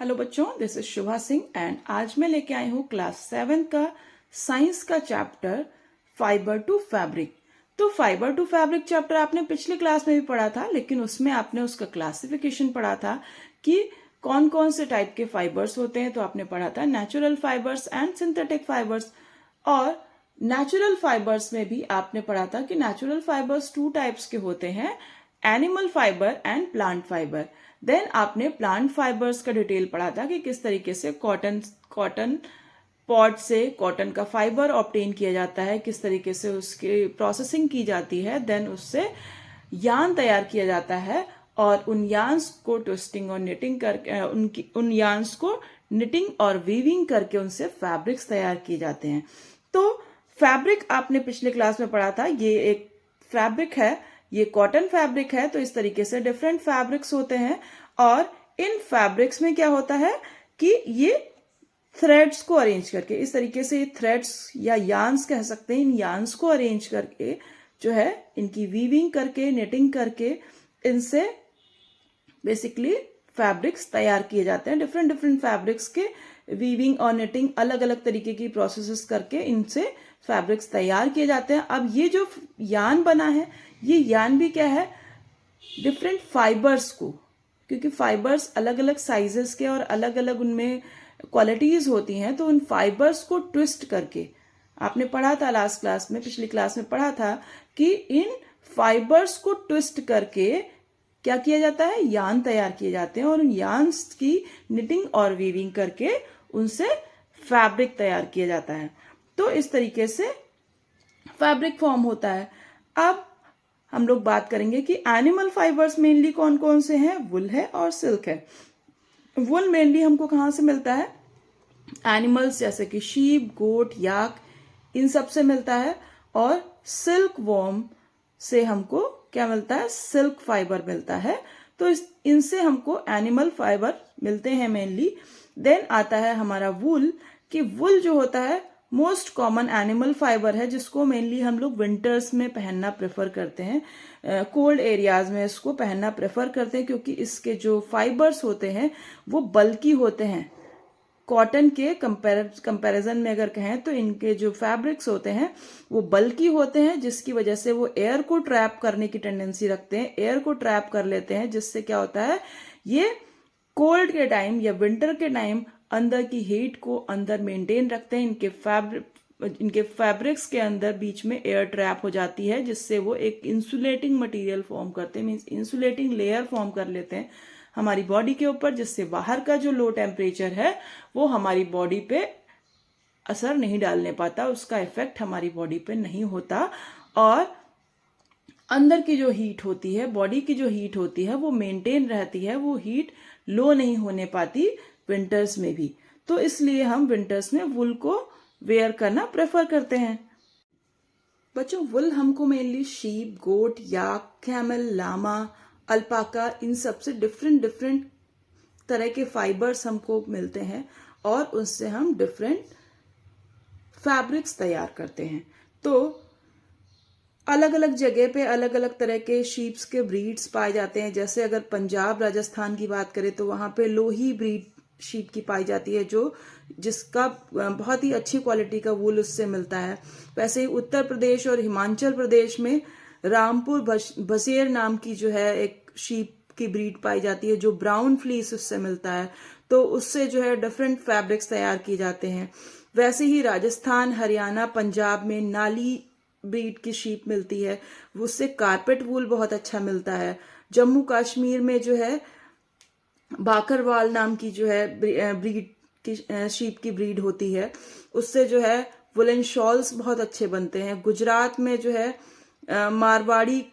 Hello बच्चों, this is Shubha Singh and आज मैं लेके आई हूँ क्लास 7 का साइंस का चैप्टर फाइबर टू फैब्रिक। तो फाइबर टू फैब्रिक चैप्टर आपने पिछली क्लास में भी पढ़ा था, लेकिन उसमें आपने उसका क्लासिफिकेशन पढ़ा था कि कौन कौन से टाइप के फाइबर्स होते हैं। तो आपने पढ़ा था natural fibres and synthetic fibres. और नेचुरल फाइबर्स में भी आपने पढ़ा था कि नेचुरल फाइबर्स 2 टाइप्स के होते हैं, animal fibre and plant fibre. Then आपने प्लांट फाइबर्स का डिटेल पढ़ा था कि किस तरीके से कॉटन पॉड से कॉटन का फाइबर ऑब्टेन किया जाता है, किस तरीके से उसकी प्रोसेसिंग की जाती है, देन उससे यार्न तैयार किया जाता है और उन यार्न्स को ट्विस्टिंग और निटिंग करके उन यार्न्स को निटिंग और वीविंग करके उनसे फैब्रिक्स तैयार किए जाते हैं। तो फैब्रिक आपने पिछले क्लास में पढ़ा था, ये एक फैब्रिक है, ये कॉटन फैब्रिक है। तो इस तरीके से डिफरेंट फैब्रिक्स होते हैं और इन फैब्रिक्स में क्या होता है कि ये थ्रेड्स को अरेंज करके, इस तरीके से थ्रेड्स या यार्न्स कह सकते हैं, इन यार्न्स को अरेंज करके जो है इनकी वीविंग करके निटिंग करके इनसे बेसिकली फैब्रिक्स तैयार किए जाते हैं। डिफरेंट डिफरेंट फैब्रिक्स के वीविंग और निटिंग अलग अलग तरीके की प्रोसेसेस करके इनसे फैब्रिक्स तैयार किए जाते हैं। अब ये जो यार्न बना है, ये यार्न भी क्या है, डिफरेंट फाइबर्स को, क्योंकि फाइबर्स अलग अलग साइजेस के और अलग अलग उनमें क्वालिटीज होती हैं, तो उन फाइबर्स को ट्विस्ट करके, आपने पढ़ा था लास्ट क्लास में, पिछली क्लास में पढ़ा था कि इन फाइबर्स को ट्विस्ट करके क्या किया जाता है, यार्न तैयार किए जाते हैं और उन यार्न्स की निटिंग और वीविंग करके उनसे फैब्रिक तैयार किया जाता है। तो इस तरीके से फैब्रिक फॉर्म होता है। अब हम लोग बात करेंगे कि एनिमल फाइबर्स मेनली कौन कौन से हैं। वुल है और सिल्क है। वुल मेनली हमको कहाँ से मिलता है, एनिमल्स जैसे कि शीप, गोट, याक, इन सब से मिलता है। और सिल्क वॉर्म से हमको क्या मिलता है, सिल्क फाइबर मिलता है। तो इनसे हमको एनिमल फाइबर मिलते हैं मेनली। देन आता है हमारा वुल, कि वुल जो होता है मोस्ट कॉमन एनिमल फाइबर है, जिसको मेनली हम लोग विंटर्स में पहनना प्रेफर करते हैं, कोल्ड एरियाज में इसको पहनना प्रेफर करते हैं, क्योंकि इसके जो फाइबर्स होते हैं वो बल्की होते हैं। कॉटन के कंपैरिजन में अगर कहें तो इनके जो फैब्रिक्स होते हैं वो बल्की होते हैं, जिसकी वजह से वो एयर को ट्रैप करने की टेंडेंसी रखते हैं, एयर को ट्रैप कर लेते हैं, जिससे क्या होता है, ये कोल्ड के टाइम या विंटर के टाइम अंदर की हीट को अंदर मेंटेन रखते हैं। इनके फैब्रिक्स के अंदर बीच में एयर ट्रैप हो जाती है, जिससे वो एक इंसुलेटिंग मटेरियल फॉर्म करते हैं, मीन्स इंसुलेटिंग लेयर फॉर्म कर लेते हैं हमारी बॉडी के ऊपर, जिससे बाहर का जो लो टेम्परेचर है वो हमारी बॉडी पे असर नहीं डालने पाता, उसका इफेक्ट हमारी बॉडी पे नहीं होता। और अंदर की जो हीट होती है, बॉडी की जो हीट होती है वो मेंटेन रहती है, वो हीट लो नहीं होने पाती विंटर्स में भी। तो इसलिए हम विंटर्स में वुल को वेयर करना प्रेफर करते हैं। बच्चों, वुल हमको मेनली शीप, गोट, याक, कैमल, लामा, अल्पाका, इन सब से डिफरेंट डिफरेंट तरह के फाइबर्स हमको मिलते हैं और उससे हम डिफरेंट फैब्रिक्स तैयार करते हैं। तो अलग अलग जगह पे अलग अलग तरह के शीप्स के ब्रीड्स पाए जाते हैं। जैसे अगर पंजाब राजस्थान की बात करें तो वहां पे लोही ब्रीड शीप की पाई जाती है, जो जिसका बहुत ही अच्छी क्वालिटी का वूल उससे मिलता है। वैसे ही उत्तर प्रदेश और हिमाचल प्रदेश में रामपुर बसेर नाम की जो है एक शीप की ब्रीड पाई जाती है, जो ब्राउन फ्लीस उससे मिलता है, तो उससे जो है डिफरेंट फैब्रिक्स तैयार किए जाते हैं। वैसे ही राजस्थान, हरियाणा, पंजाब में नाली ब्रीड की शीप मिलती है, उससे कारपेट वूल बहुत अच्छा मिलता है। जम्मू कश्मीर में जो है बाकरवाल नाम की जो है ब्रीड की शीप की ब्रीड होती है, उससे जो है वुलन शॉल्स बहुत अच्छे बनते हैं। गुजरात में जो है मारवाड़ी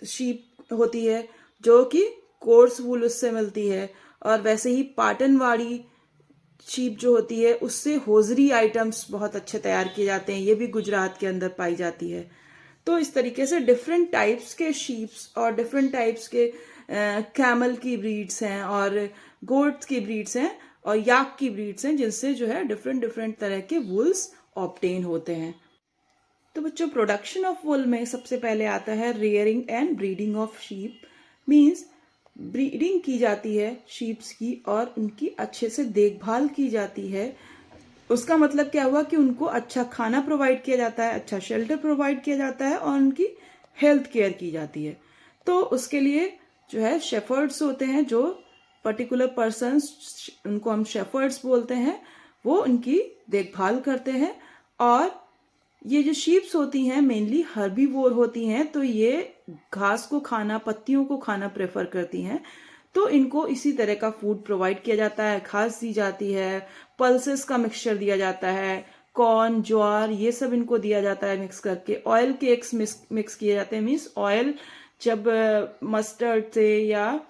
शीप होती है, जो कि कोर्स वूल उससे मिलती है। और वैसे ही पाटनवाड़ी शीप जो होती है, उससे होजरी आइटम्स बहुत अच्छे तैयार किए जाते हैं, ये भी गुजरात के अंदर पाई जाती है। तो इस तरीके से डिफरेंट टाइप्स के शीप्स और डिफरेंट टाइप्स के कैमल की ब्रीड्स हैं और गोट्स की ब्रीड्स हैं और याक की ब्रीड्स हैं, जिनसे जो है डिफरेंट डिफरेंट तरह के वुल्स ऑब्टेन होते हैं। तो बच्चों, प्रोडक्शन ऑफ वुल में सबसे पहले आता है rearing and breeding of sheep. Means breeding की जाती है शीप्स की और उनकी अच्छे से देखभाल की जाती है, उसका मतलब क्या हुआ कि उनको अच्छा खाना प्रोवाइड किया जाता है, अच्छा शेल्टर प्रोवाइड किया जाता है और उनकी हेल्थ केयर की जाती है। तो उसके लिए जो है शेफर्ड्स होते हैं, जो पर्टिकुलर पर्सन्स, उनको हम शेफर्ड्स बोलते हैं, वो उनकी देखभाल करते हैं। और ये जो शीप्स होती हैं मेनली हर्बीवोर होती हैं, तो ये घास को खाना, पत्तियों को खाना प्रेफर करती हैं। तो इनको इसी तरह का फूड प्रोवाइड किया जाता है, घास दी जाती है, पल्सेस का मिक्सचर दिया जाता है, कॉर्न, ज्वार, ये सब इनको दिया जाता है मिक्स करके। ऑयल केक्स मिक्स किए जाते हैं, मीन्स ऑयल जब मस्टर्ड से या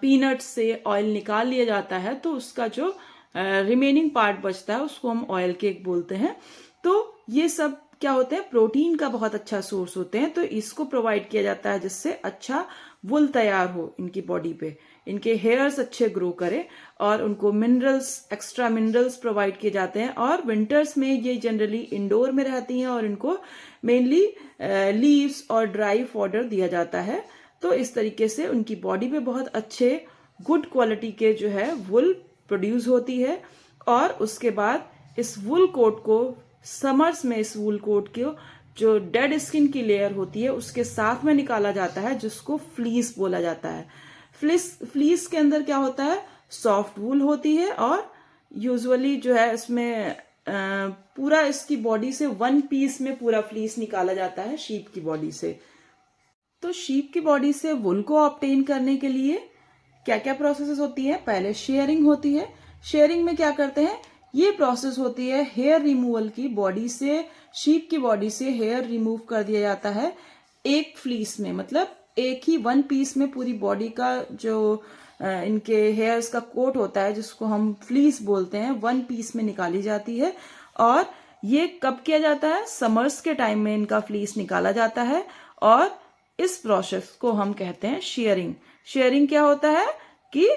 पीनट से ऑयल निकाल लिया जाता है तो उसका जो रिमेनिंग पार्ट बचता है उसको हम ऑयल केक बोलते हैं। तो ये सब क्या होते हैं, प्रोटीन का बहुत अच्छा सोर्स होते हैं। तो इसको प्रोवाइड किया जाता है जिससे अच्छा वुल तैयार हो इनकी बॉडी पे, इनके हेयर्स अच्छे ग्रो करे और उनको मिनरल्स, एक्स्ट्रा मिनरल्स प्रोवाइड किए जाते हैं। और विंटर्स में ये जनरली इंडोर में रहती हैं और इनको मेनली लीव्स और ड्राई फॉडर दिया जाता है। तो इस तरीके से उनकी बॉडी पे बहुत अच्छे गुड क्वालिटी के जो है वुल प्रोड्यूस होती है। और उसके बाद इस वुल कोट को समर्स में, इस वुल कोट को जो डेड स्किन की लेयर होती है उसके साथ में निकाला जाता है, जिसको फ्लीस बोला जाता है। फ्लीस के अंदर क्या होता है, सॉफ्ट वुल होती है और यूजुअली जो है इसमें पूरा इसकी बॉडी से वन पीस में पूरा फ्लीस निकाला जाता है शीप की बॉडी से। तो शीप की बॉडी से वुल को ऑब्टेन करने के लिए क्या क्या प्रोसेस होती है, पहले शेयरिंग होती है। शेयरिंग में क्या करते हैं, ये प्रोसेस होती है हेयर रिमूवल की। बॉडी से, शीप की बॉडी से हेयर रिमूव कर दिया जाता है एक फ्लीस में, मतलब एक ही वन पीस में पूरी बॉडी का जो इनके हेयर्स का कोट होता है जिसको हम फ्लीस बोलते हैं, वन पीस में निकाली जाती है। और ये कब किया जाता है, समर्स के टाइम में इनका फ्लीस निकाला जाता है और इस प्रोसेस को हम कहते हैं शेयरिंग। शेयरिंग क्या होता है कि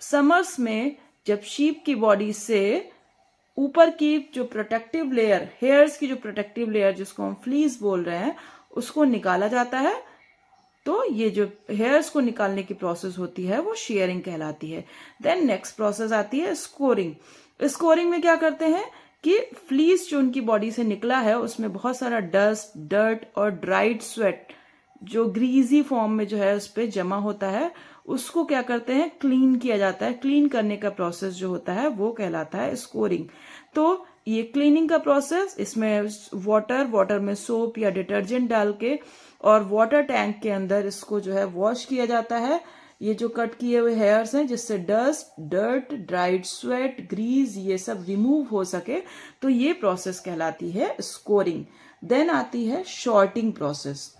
समर्स में जब शीप की बॉडी से ऊपर की जो प्रोटेक्टिव लेयर, हेयर्स की जो प्रोटेक्टिव लेयर जिसको हम फ्लीस बोल रहे हैं, उसको निकाला जाता है। तो ये जो हेयर्स को निकालने की प्रोसेस होती है वो शेयरिंग कहलाती है। देन नेक्स्ट प्रोसेस आती है स्कोरिंग। स्कोरिंग में क्या करते हैं कि फ्लीस जो उनकी बॉडी से निकला है उसमें बहुत सारा डस्ट, डर्ट और ड्राइड स्वेट जो ग्रीजी फॉर्म में जो है उस पर जमा होता है, उसको क्या करते हैं, क्लीन किया जाता है। क्लीन करने का प्रोसेस जो होता है वो कहलाता है स्कोरिंग। तो ये क्लीनिंग का प्रोसेस, इसमें वाटर में सोप या डिटर्जेंट डाल के और वाटर टैंक के अंदर इसको जो है वॉश किया जाता है। ये जो कट किए हुए हेयर्स हैं जिससे dust, dirt, dried sweat, grease ये सब रिमूव हो सके, तो ये प्रोसेस कहलाती है स्कोरिंग। देन आती है शॉर्टिंग प्रोसेस।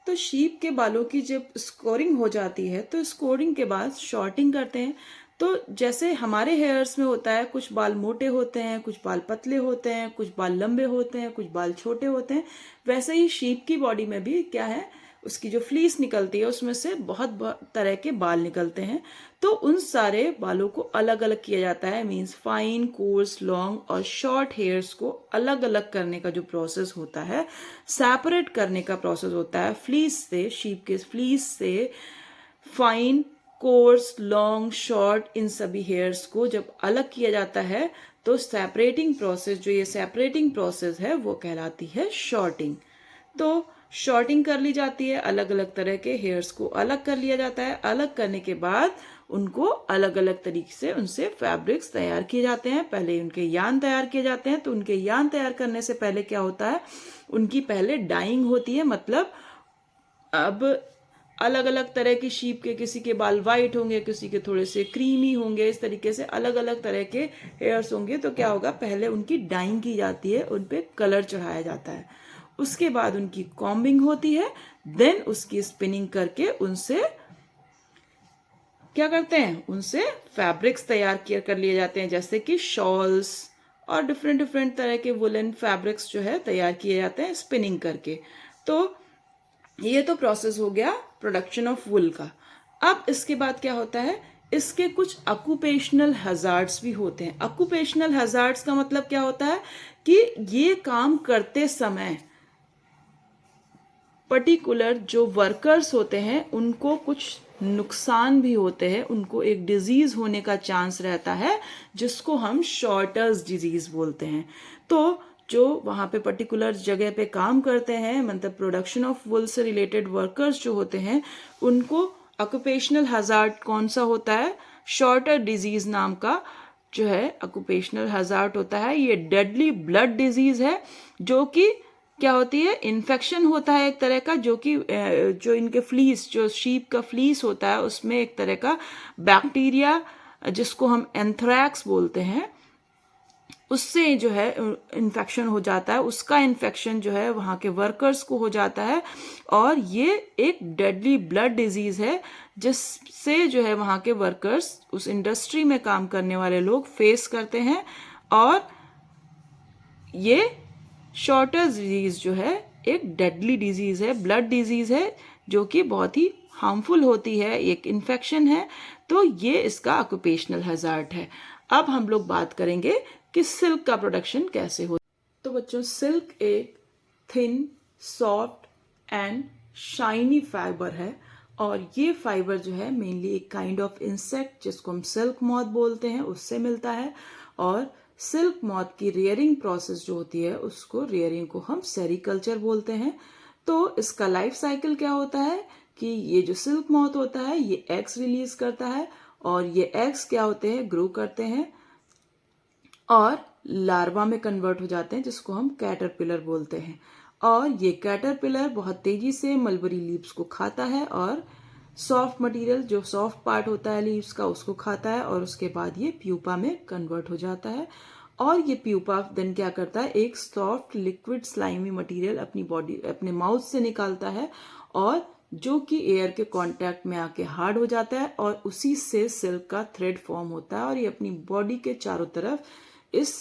तो शीप के बालों की जब स्कोरिंग हो जाती है तो स्कोरिंग के बाद शॉर्टिंग करते हैं। तो जैसे हमारे हेयर्स में होता है, कुछ बाल मोटे होते हैं, कुछ बाल पतले होते हैं, कुछ बाल लंबे होते हैं, कुछ बाल छोटे होते हैं, वैसे ही शीप की बॉडी में भी क्या है, उसकी जो फ्लीस निकलती है उसमें से बहुत तरह के बाल निकलते हैं। तो उन सारे बालों को अलग अलग किया जाता है, मीन्स फाइन, कोर्स, लॉन्ग और शॉर्ट हेयर्स को अलग अलग करने का जो प्रोसेस होता है, सेपरेट करने का प्रोसेस होता है फ्लीस से, शीप के फ्लीस से फाइन, कोर्स, लॉन्ग, शॉर्ट, इन सभी हेयर्स को जब अलग किया जाता है तो सेपरेटिंग प्रोसेस, जो ये सेपरेटिंग प्रोसेस है वो कहलाती है शॉर्टिंग। तो शॉर्टिंग कर ली जाती है, अलग अलग तरह के हेयर्स को अलग कर लिया जाता है। अलग करने के बाद उनको अलग अलग तरीके से उनसे फैब्रिक्स तैयार किए जाते हैं। पहले उनके यान तैयार किए जाते हैं। तो उनके यान तैयार करने से पहले क्या होता है, उनकी पहले डाइंग होती है। मतलब अब अलग अलग तरह की शीप के, किसी के बाल वाइट होंगे, किसी के थोड़े से क्रीमी होंगे, इस तरीके से अलग अलग तरह के हेयर्स होंगे। तो क्या होगा, पहले उनकी डाइंग की जाती है, उन पे कलर चढ़ाया जाता है। उसके बाद उनकी कॉम्बिंग होती है। देन उसकी स्पिनिंग करके उनसे क्या करते हैं, उनसे फैब्रिक्स तैयार कर लिए जाते हैं, जैसे कि शॉल्स और डिफरेंट डिफरेंट तरह के वुलन फैब्रिक्स जो है तैयार किए जाते हैं स्पिनिंग करके। तो ये तो प्रोसेस हो गया प्रोडक्शन ऑफ वुल का। अब इसके बाद क्या होता है, इसके कुछ ऑक्यूपेशनल हजार्ड्स भी होते हैं। ऑक्यूपेशनल हजार्ड्स का मतलब क्या होता है कि ये काम करते समय पर्टिकुलर जो वर्कर्स होते हैं उनको कुछ नुकसान भी होते हैं, उनको एक डिजीज होने का चांस रहता है जिसको हम शॉर्टर्स डिजीज बोलते हैं। तो जो वहाँ पे पर्टिकुलर जगह पे काम करते हैं, मतलब प्रोडक्शन ऑफ वुल से रिलेटेड वर्कर्स जो होते हैं, उनको ऑक्यूपेशनल हजार्ड कौन सा होता है? शॉर्टर डिजीज नाम का जो है ऑक्यूपेशनल हजार्ड होता है। ये डेडली ब्लड डिजीज है जो कि क्या होती है? इन्फेक्शन होता है एक तरह का, जो कि जो इनके फ्लीस, जो शीप का फ्लीस होता है उसमें एक तरह का बैक्टीरिया जिसको हम एंथ्रैक्स बोलते हैं, उससे जो है इन्फेक्शन हो जाता है। उसका इन्फेक्शन जो है वहाँ के वर्कर्स को हो जाता है और ये एक डेडली ब्लड डिजीज है जिससे जो है वहाँ के वर्कर्स, उस इंडस्ट्री में काम करने वाले लोग फेस करते हैं। और ये शॉर्टर डिजीज जो है एक डेडली डिजीज है, ब्लड डिजीज है जो कि बहुत ही हार्मफुल होती है, एक इन्फेक्शन है। तो ये इसका ऑक्यूपेशनल हैजार्ड है। अब हम लोग बात करेंगे कि सिल्क का प्रोडक्शन कैसे होता है। तो बच्चों, सिल्क एक thin, soft and shiny fibre है और ये फाइबर जो है मेनली एक काइंड ऑफ इंसेक्ट जिसको हम सिल्क मॉथ बोलते हैं उससे मिलता है। और सिल्क मॉथ की रेयरिंग प्रोसेस जो होती है उसको, रेयरिंग को हम सेरिकल्चर बोलते हैं। तो इसका लाइफ साइकिल क्या होता है कि ये जो सिल्क मॉथ होता है ये एग्स रिलीज करता है और ये एग्स क्या होते हैं? ग्रो करते हैं और लार्वा में कन्वर्ट हो जाते हैं जिसको हम कैटरपिलर बोलते हैं। और ये कैटरपिलर बहुत तेजी से मलबरी लीव्स को खाता है और सॉफ्ट मटेरियल, जो सॉफ्ट पार्ट होता है लीव्स का, उसको खाता है और उसके बाद ये प्यूपा में कन्वर्ट हो जाता है। और ये प्यूपा देन क्या करता है? एक सॉफ्ट लिक्विड स्लाइमी मटेरियल अपनी बॉडी, अपने माउथ से निकालता है और जो कि एयर के कांटेक्ट में आके हार्ड हो जाता है और उसी से सिल्क का थ्रेड फॉर्म होता है और ये अपनी बॉडी के चारों तरफ इस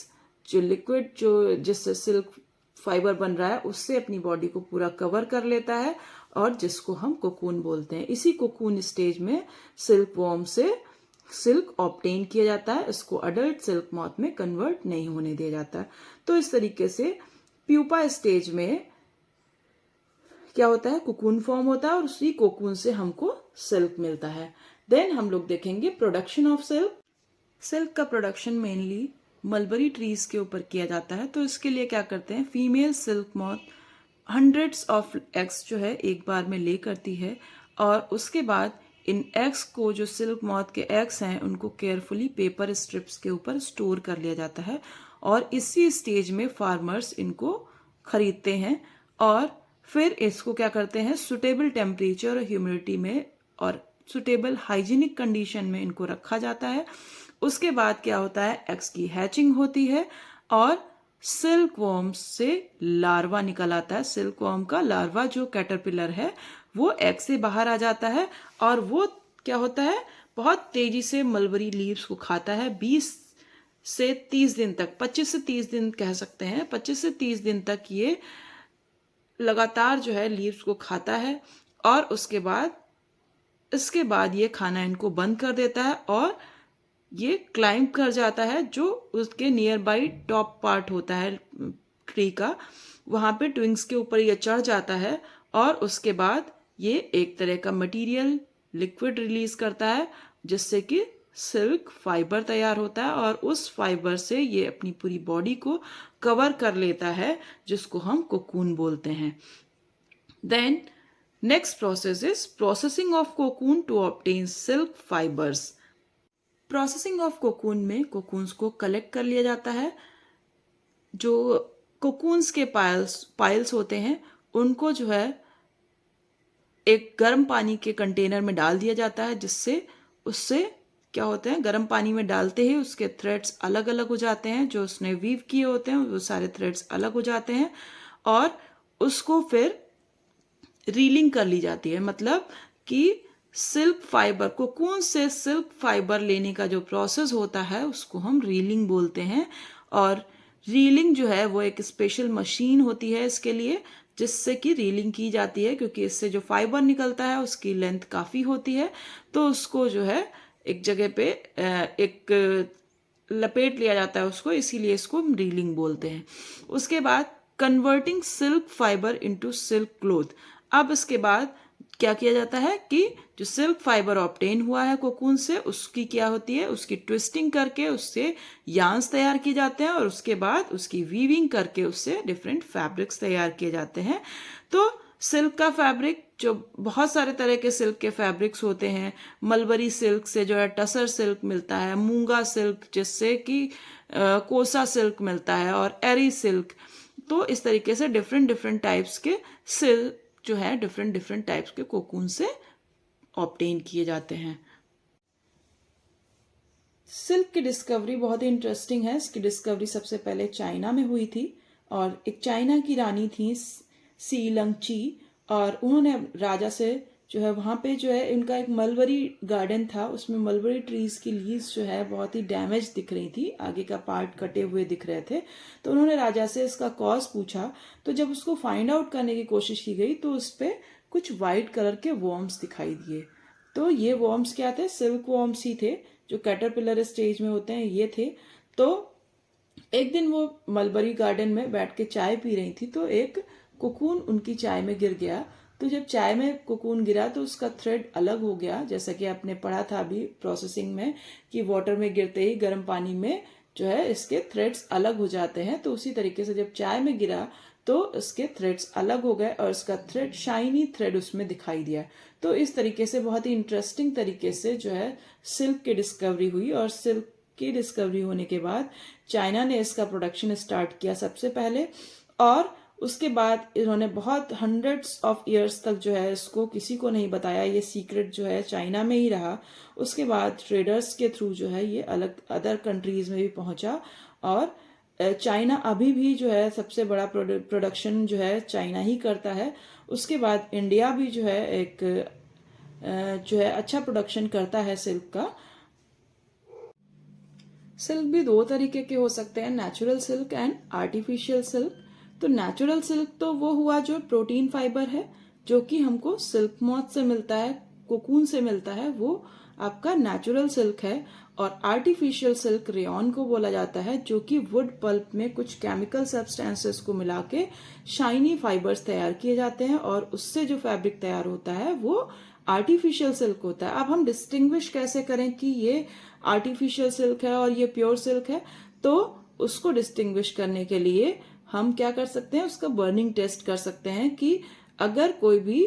जो लिक्विड, जो जिससे सिल्क फाइबर बन रहा है, उससे अपनी बॉडी को पूरा कवर कर लेता है और जिसको हम कोकून बोलते हैं। इसी कोकून स्टेज में सिल्क वॉर्म से सिल्क ऑब्टेन किया जाता है, इसको अडल्ट सिल्क मॉथ में कन्वर्ट नहीं होने दिया जाता है। तो इस तरीके से प्यूपा स्टेज में क्या होता है? कोकून फॉर्म होता है और उसी कोकून से हमको सिल्क मिलता है। देन हम लोग देखेंगे प्रोडक्शन ऑफ सिल्क। सिल्क का प्रोडक्शन मेनली मलबरी ट्रीज के ऊपर किया जाता है। तो इसके लिए क्या करते हैं? Female silk moth hundreds of eggs जो है एक बार में ले करती है और उसके बाद इन एग्स को, जो सिल्क मॉथ के एग्स हैं, उनको केयरफुली पेपर स्ट्रिप्स के ऊपर स्टोर कर लिया जाता है और इसी स्टेज में फार्मर्स इनको खरीदते हैं और फिर इसको क्या करते हैं? सुटेबल टेम्परेचर और ह्यूमिडिटी में और सुटेबल हाइजीनिक कंडीशन में इनको रखा जाता है। उसके बाद क्या होता है? एग्स की हैचिंग होती है और सिल्क वॉर्म से लार्वा निकल आता है। सिल्क वॉर्म का लार्वा, जो कैटरपिलर है, वो एग से बाहर आ जाता है और वो क्या होता है? बहुत तेजी से मलबरी लीव्स को खाता है। 20 से 30 दिन तक, 25 से 30 दिन कह सकते हैं, 25 से 30 दिन तक ये लगातार जो है लीव्स को खाता है और इसके बाद ये खाना इनको बंद कर देता है और ये क्लाइंब कर जाता है, जो उसके नियर बाई टॉप पार्ट होता है ट्री का, वहां पे ट्विंग्स के ऊपर ये चढ़ जाता है और उसके बाद ये एक तरह का मटेरियल, लिक्विड रिलीज करता है जिससे कि सिल्क फाइबर तैयार होता है और उस फाइबर से ये अपनी पूरी बॉडी को कवर कर लेता है जिसको हम कोकून बोलते हैं। Then next process is processing of cocoon to obtain silk fibres. Processing of cocoon में कोकून्स को कलेक्ट कर लिया जाता है। जो कोकून्स के पाइल्स होते हैं उनको जो है एक गर्म पानी के कंटेनर में डाल दिया जाता है, जिससे उससे क्या होते हैं? गर्म पानी में डालते ही उसके थ्रेड्स अलग अलग हो जाते हैं, जो उसने वीव किए होते हैं वो सारे थ्रेड्स अलग हो जाते हैं और उसको फिर रीलिंग कर ली जाती है। मतलब कि सिल्क फाइबर, कोकून से सिल्क फाइबर लेने का जो प्रोसेस होता है उसको हम रीलिंग बोलते हैं। और रीलिंग जो है वो एक स्पेशल मशीन होती है इसके लिए, जिससे कि रीलिंग की जाती है, क्योंकि इससे जो फाइबर निकलता है उसकी लेंथ काफ़ी होती है, तो उसको जो है एक जगह पे एक लपेट लिया जाता है उसको, इसीलिए इसको हम रीलिंग बोलते हैं। उसके बाद converting silk fibre into silk cloth. अब इसके बाद क्या किया जाता है कि जो सिल्क फाइबर ऑब्टेन हुआ है कोकून से, उसकी क्या होती है, उसकी ट्विस्टिंग करके उससे यार्न्स तैयार किए जाते हैं और उसके बाद उसकी वीविंग करके उससे डिफरेंट फैब्रिक्स तैयार किए जाते हैं। तो सिल्क का फैब्रिक, जो बहुत सारे तरह के सिल्क के फैब्रिक्स होते हैं, मलबरी सिल्क से जो है टसर सिल्क मिलता है, मूंगा सिल्क जिससे कि कोसा सिल्क मिलता है, और एरी सिल्क। तो इस तरीके से डिफरेंट डिफरेंट टाइप्स के सिल्क जो है डिफरेंट डिफरेंट टाइप्स के कोकून से ऑब्टेन किए जाते हैं। सिल्क की डिस्कवरी बहुत ही इंटरेस्टिंग है। इसकी डिस्कवरी सबसे पहले चाइना में हुई थी, और एक चाइना की रानी थी सी लंगची, और उन्होंने राजा से जो है वहाँ पे जो है उनका एक मलबरी गार्डन था, उसमें मलबरी ट्रीज की लीव्स जो है बहुत ही डैमेज दिख रही थी, आगे का पार्ट कटे हुए दिख रहे थे। तो उन्होंने राजा से इसका कॉज पूछा। तो जब उसको फाइंड आउट करने की कोशिश की गई तो उस पर कुछ वाइट कलर के वॉर्म्स दिखाई दिए। तो ये वॉर्म्स क्या थे, सिल्क वॉर्म्स ही थे, जो कैटरपिलर स्टेज में होते हैं ये थे। तो एक दिन वो मलबरी गार्डन में बैठ के चाय पी रही थी, तो एक कोकून उनकी चाय में गिर गया। तो जब चाय में कोकून गिरा तो उसका थ्रेड अलग हो गया, जैसा कि आपने पढ़ा था अभी प्रोसेसिंग में कि वाटर में गिरते ही गर्म पानी में जो है इसके थ्रेड्स अलग हो जाते हैं। तो उसी तरीके से जब चाय में गिरा तो इसके थ्रेड्स अलग हो गए और इसका थ्रेड, शाइनी थ्रेड उसमें दिखाई दिया। तो इस तरीके से बहुत ही इंटरेस्टिंग तरीके से जो है सिल्क की डिस्कवरी हुई, और सिल्क की डिस्कवरी होने के बाद चाइना ने इसका प्रोडक्शन स्टार्ट किया सबसे पहले, और उसके बाद इन्होंने बहुत हंड्रेड्स ऑफ इयर्स तक जो है इसको किसी को नहीं बताया, ये सीक्रेट जो है चाइना में ही रहा। उसके बाद ट्रेडर्स के थ्रू जो है ये अलग अदर कंट्रीज में भी पहुंचा, और चाइना अभी भी जो है सबसे बड़ा प्रोडक्शन जो है चाइना ही करता है। उसके बाद इंडिया भी जो है एक जो है अच्छा प्रोडक्शन करता है सिल्क का। सिल्क भी दो तरीके के हो सकते हैं, natural silk and artificial silk. तो नेचुरल सिल्क तो वो हुआ जो प्रोटीन फाइबर है, जो कि हमको सिल्क मॉथ से मिलता है, कोकून से मिलता है, वो आपका नेचुरल सिल्क है। और आर्टिफिशियल सिल्क रेयॉन को बोला जाता है, जो कि वुड पल्प में कुछ केमिकल सब्सटेंसेस को मिला के शाइनी फाइबर्स तैयार किए जाते हैं, और उससे जो फैब्रिक तैयार होता है वो आर्टिफिशियल सिल्क होता है। अब हम डिस्टिंग्विश कैसे करें कि ये आर्टिफिशियल सिल्क है और ये प्योर सिल्क है? तो उसको डिस्टिंग्विश करने के लिए हम क्या कर सकते हैं, उसका बर्निंग टेस्ट कर सकते हैं कि अगर कोई भी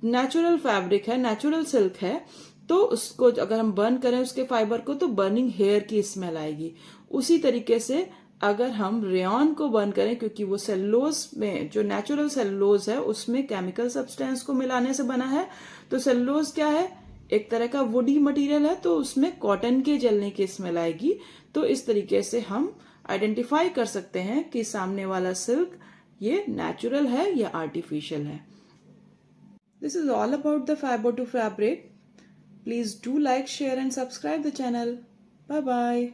नेचुरल फैब्रिक है, नेचुरल सिल्क है, तो उसको अगर हम बर्न करें उसके फाइबर को, तो बर्निंग हेयर की स्मेल आएगी। उसी तरीके से अगर हम रेयॉन को बर्न करें, क्योंकि वो सेलुलोज में, जो नेचुरल सेलुलोज है उसमें केमिकल सब्सटेंस को मिलाने से बना है। तो सेलुलोज क्या है, एक तरह का वुडी मटेरियल है, तो उसमें कॉटन के जलने की स्मेल आएगी। तो इस तरीके से हम आइडेंटिफाई कर सकते हैं कि सामने वाला सिल्क ये नेचुरल है या आर्टिफिशियल है। This is all about the fibre to fabric. Please do like, share and subscribe the channel. Bye bye.